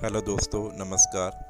Hello दोस्तों, नमस्कार।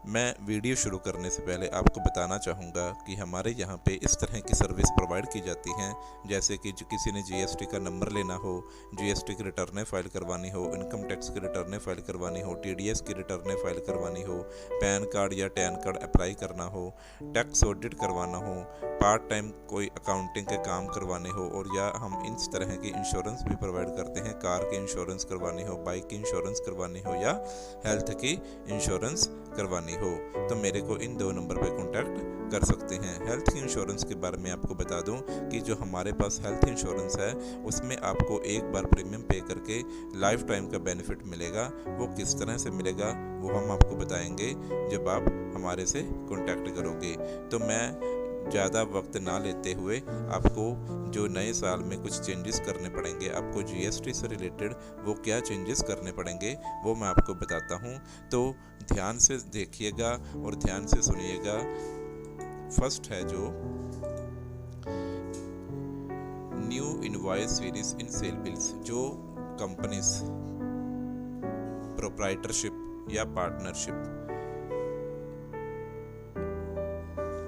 मैं वीडियो शुरू करने से पहले आपको बताना चाहूँगा कि हमारे यहाँ पे इस तरह की सर्विस प्रोवाइड की जाती हैं, जैसे कि जो किसी ने जीएसटी का नंबर लेना हो, जीएसटी की रिटर्नें फाइल करवानी हो, इनकम टैक्स की रिटर्नें फाइल करवानी हो, टीडीएस की रिटर्नें फाइल करवानी हो, पैन कार्ड या टैन कार्ड अप्लाई करना हो, टैक्स ऑडिट करवाना हो, पार्ट टाइम कोई अकाउंटिंग के काम करवाने हो, और या हम इस तरह की इंश्योरेंस भी प्रोवाइड करते हैं। कार की इंश्योरेंस करवानी हो, बाइक की इंश्योरेंस करवानी हो या हेल्थ की इंश्योरेंस करवानी हो, तो मेरे को इन 2 नंबर पे कांटेक्ट कर सकते हैं। हेल्थ इंश्योरेंस के बारे में आपको बता दूं कि जो हमारे पास हेल्थ इंश्योरेंस है उसमें आपको एक बार प्रीमियम पे करके लाइफ टाइम का बेनिफिट मिलेगा। वो किस तरह से मिलेगा वो हम आपको बताएंगे जब आप हमारे से कांटेक्ट करोगे। तो मैं ज़्यादा वक्त ना लेते हुए आपको जो नए साल में कुछ चेंजेस करने पड़ेंगे, आपको जीएसटी से रिलेटेड वो क्या चेंजेस करने पड़ेंगे वो मैं आपको बताता हूँ। तो ध्यान से देखिएगा और ध्यान से सुनिएगा। फर्स्ट है जो new invoice series in sale bills. जो कंपनीज प्रोप्राइटरशिप या पार्टनरशिप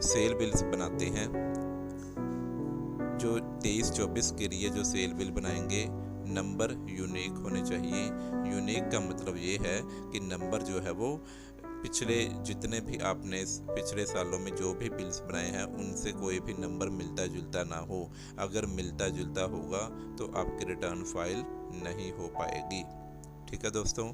सेल बिल्स बनाते हैं, जो 23-24 के लिए जो सेल बिल बनाएंगे, नंबर यूनिक होने चाहिए। यूनिक का मतलब ये है कि नंबर जो है वो पिछले जितने भी आपने पिछले सालों में जो भी बिल्स बनाए हैं उनसे कोई भी नंबर मिलता जुलता ना हो। अगर मिलता जुलता होगा तो आपकी रिटर्न फाइल नहीं हो पाएगी। ठीक है दोस्तों,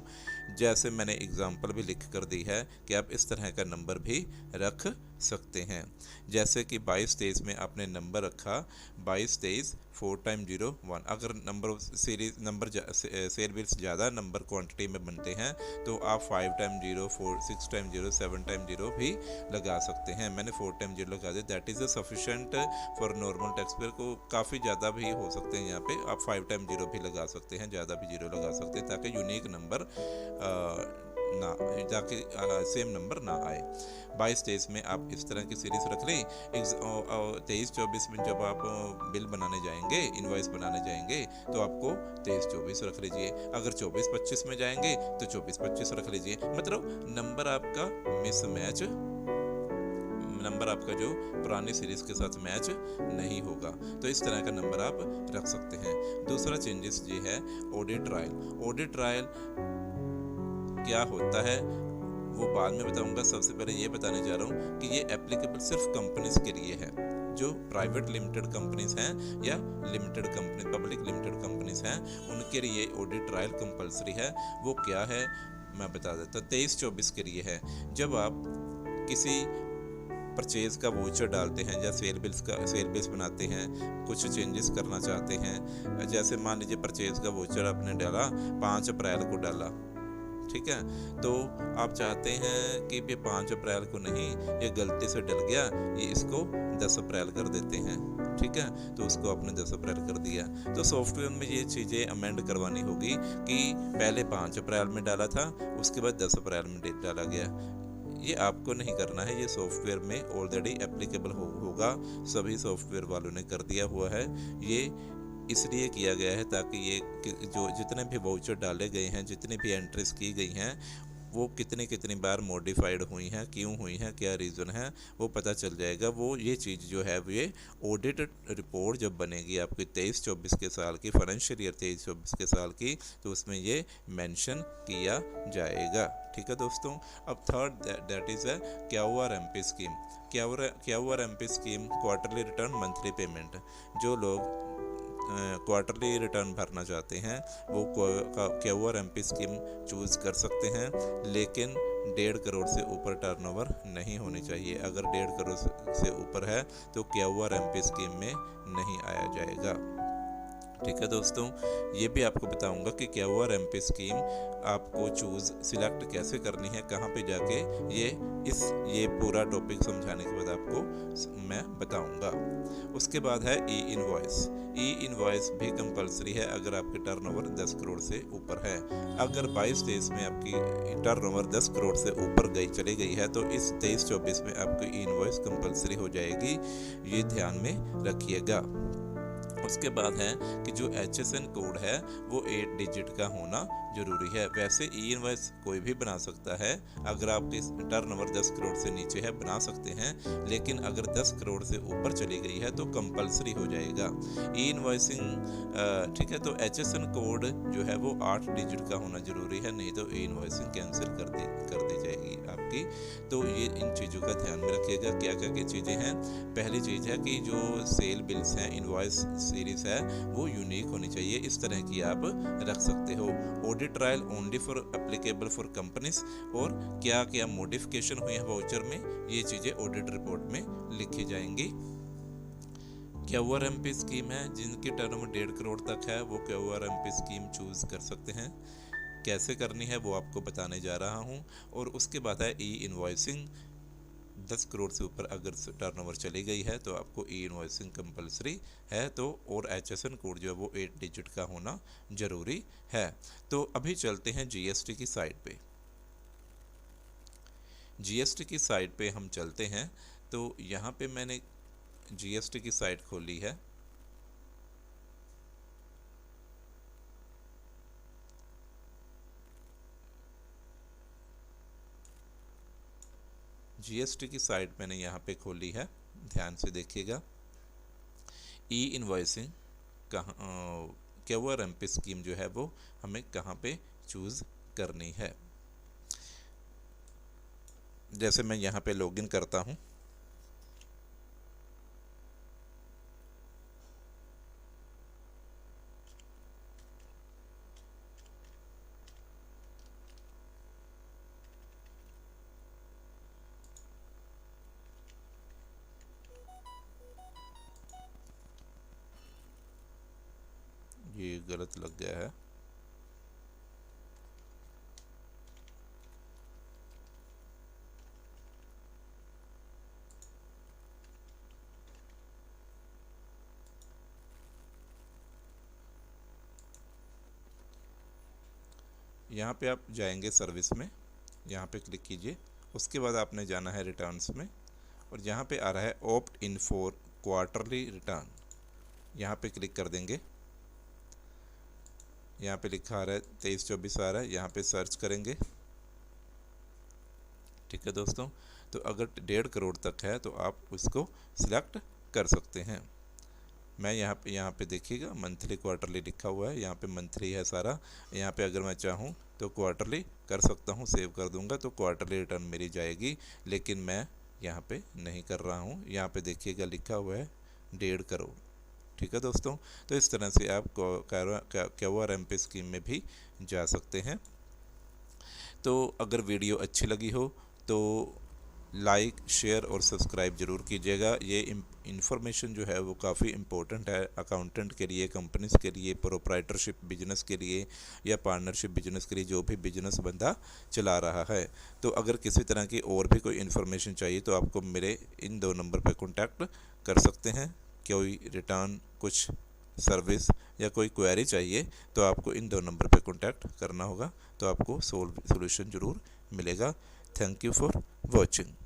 जैसे मैंने एग्जाम्पल भी लिख कर दी है कि आप इस तरह का नंबर भी रख सकते हैं। जैसे कि 22-23 में आपने नंबर रखा 22-23 4x01। अगर number series number sale bills ज़्यादा नंबर क्वांटिटी में बनते हैं तो आप 5x0, 6x0, 7x0 भी लगा सकते हैं। मैंने 4x0 लगा दिया, that is sufficient for normal tax payer को। काफ़ी ज़्यादा भी हो सकते हैं, यहाँ पे आप 5x0 भी लगा सकते हैं, ज़्यादा भी 0 लगा सकते हैं, ताकि यूनिक नंबर ना ताकि सेम नंबर ना आए। 22-23 में आप इस तरह की सीरीज रख लें। 23-24 में जब आप बिल बनाने जाएंगे, इनवॉइस बनाने जाएंगे, तो आपको 23-24 रख लीजिए। अगर 24-25 में जाएंगे तो 24-25 रख लीजिए। मतलब नंबर आपका मिसमैच, नंबर आपका जो पुरानी सीरीज के साथ मैच नहीं होगा, तो इस तरह का नंबर आप रख सकते हैं। दूसरा चेंजेस ये है ऑडिट ट्रायल। ऑडिट ट्रायल क्या होता है वो बाद में बताऊंगा। सबसे पहले ये बताने जा रहा हूँ कि ये एप्लीकेबल सिर्फ कंपनीज के लिए है। जो प्राइवेट लिमिटेड कंपनीज हैं या limited company public limited companies हैं उनके लिए ऑडिट ट्रायल कंपलसरी है। वो क्या है मैं बता देता। 23-24 के लिए है, जब आप किसी परचेज का वोचर डालते हैं या सेल बिल्स बनाते हैं, कुछ चेंजेस करना चाहते हैं। जैसे मान लीजिए परचेज का वोचर आपने डाला 5 अप्रैल को डाला, ठीक है, तो आप चाहते हैं कि ये 5 अप्रैल को नहीं, ये गलती से डल गया, ये इसको 10 अप्रैल कर देते हैं। ठीक है, तो उसको आपने 10 अप्रैल कर दिया, तो सॉफ्टवेयर में ये चीज़ें अमेंड करवानी होगी कि पहले 5 अप्रैल में डाला था, उसके बाद 10 अप्रैल में डाला गया। ये आपको नहीं करना है, ये सॉफ्टवेयर में ऑलरेडी एप्लीकेबल होगा। सभी सॉफ्टवेयर वालों ने कर दिया हुआ है। ये इसलिए किया गया है ताकि ये जो जितने भी वाउचर डाले गए हैं, जितनी भी एंट्रीज की गई हैं, वो कितनी बार मॉडिफाइड हुई हैं, क्यों हुई हैं, क्या रीज़न है, वो पता चल जाएगा। वो ये चीज़ जो है वो ये ऑडिट रिपोर्ट जब बनेगी आपकी 23-24 के साल की, फाइनेंशियल ईयर 23-24 के साल की, तो उसमें ये मेंशन किया जाएगा। ठीक है दोस्तों। अब third that is QRMP scheme. QRMP scheme quarterly return monthly payment. जो लोग क्वार्टरली रिटर्न भरना चाहते हैं वो क्यूआरएमपी स्कीम चूज़ कर सकते हैं, लेकिन 1.5 करोड़ से ऊपर टर्नओवर नहीं होनी चाहिए। अगर 1.5 करोड़ से ऊपर है तो क्यूआरएमपी स्कीम में नहीं आया जाएगा। ठीक है दोस्तों, ये भी आपको बताऊंगा कि क्यूआरएमपी स्कीम आपको सिलेक्ट कैसे करनी है, कहाँ पे जाके ये पूरा टॉपिक समझाने के बाद आपको मैं बताऊंगा। उसके बाद है ई इनवॉइस भी कंपलसरी है अगर आपकी टर्नओवर 10 करोड़ से ऊपर है। अगर 22-23 में आपकी टर्नओवर 10 करोड़ से ऊपर चली गई है तो इस 23-24 में आपकी ई इनवॉइस कंपलसरी हो जाएगी। ये ध्यान में रखिएगा। उसके बाद है कि जो HSN कोड है वो 8 डिजिट का होना जरूरी है। वैसे ई इनवॉइस कोई भी बना सकता है, अगर आपकी टर्नओवर 10 करोड़ से नीचे है बना सकते हैं, लेकिन अगर 10 करोड़ से ऊपर चली गई है तो कंपलसरी हो जाएगा ई इनवॉइसिंग। ठीक है, तो HSN कोड जो है वो 8 डिजिट का होना जरूरी है, नहीं तो ई इनवॉइसिंग कैंसिल कर दी जाएगी आपकी। तो ये इन चीज़ों का ध्यान में रखिएगा। क्या क्या चीज़ें हैं? पहली चीज़ है कि जो सेल बिल्स हैं, इनवॉइस सीरीज है, वो यूनिक होनी चाहिए, इस तरह की आप रख सकते हो। Audit trial only for applicable for companies, और क्या क्या मॉडिफिकेशन हुई है वाउचर में, ये चीज़ें ऑडिट रिपोर्ट में लिखी जाएंगी। KYRMP स्कीम है, जिनकी टर्म 1.5 करोड़ तक है वो KYRMP स्कीम चूज़ कर सकते हैं। कैसे करनी है वो आपको बताने जा रहा हूँ। और उसके बाद है ई इनवॉइसिंग। 10 करोड़ से ऊपर अगर टर्नओवर चली गई है तो आपको ई इनवॉइसिंग कंपलसरी है, तो और HSN कोड जो है वो 8 डिजिट का होना ज़रूरी है। तो अभी चलते हैं GST की साइट पे। GST की साइट पे हम चलते हैं। तो यहाँ पे मैंने GST की साइट खोली है। GST की साइट मैंने यहाँ पे खोली है, ध्यान से देखिएगा। ई इनवॉइसिंग कहाँ, KYRMP स्कीम जो है वो हमें कहाँ पे चूज़ करनी है। जैसे मैं यहाँ पे लॉगिन करता हूँ, ये गलत लग गया है। यहाँ पे आप जाएंगे सर्विस में, यहाँ पे क्लिक कीजिए। उसके बाद आपने जाना है रिटर्न्स में, और यहाँ पे आ रहा है opt in for quarterly return, यहाँ पे क्लिक कर देंगे। यहाँ पे लिखा आ रहा है 23-24 आ रहा है, यहाँ पे सर्च करेंगे। ठीक है दोस्तों, तो अगर 1.5 करोड़ तक है तो आप उसको सिलेक्ट कर सकते हैं। मैं यहाँ पे देखिएगा मंथली क्वार्टरली लिखा हुआ है, यहाँ पे मंथली है सारा। यहाँ पे अगर मैं चाहूँ तो क्वार्टरली कर सकता हूँ, सेव कर दूंगा तो क्वार्टरली रिटर्न मेरी जाएगी, लेकिन मैं यहाँ पे नहीं कर रहा हूँ। यहाँ पे देखिएगा लिखा हुआ है 1.5 करोड़। ठीक है दोस्तों, तो इस तरह से आप KYRMP स्कीम में भी जा सकते हैं। तो अगर वीडियो अच्छी लगी हो तो लाइक, शेयर और सब्सक्राइब ज़रूर कीजिएगा। ये इन्फॉर्मेशन जो है वो काफ़ी इम्पोर्टेंट है अकाउंटेंट के लिए, कंपनीज के लिए, प्रोप्राइटरशिप बिजनेस के लिए या पार्टनरशिप बिजनेस के लिए, जो भी बिजनेस बंदा चला रहा है। तो अगर किसी तरह की और भी कोई इन्फॉर्मेशन चाहिए तो आपको मेरे इन 2 नंबर पर कॉन्टैक्ट कर सकते हैं। कोई रिटर्न, कुछ सर्विस या कोई क्वेरी चाहिए तो आपको इन 2 नंबर पर कॉन्टैक्ट करना होगा, तो आपको सोल्यूशन ज़रूर मिलेगा। Thank you for watching.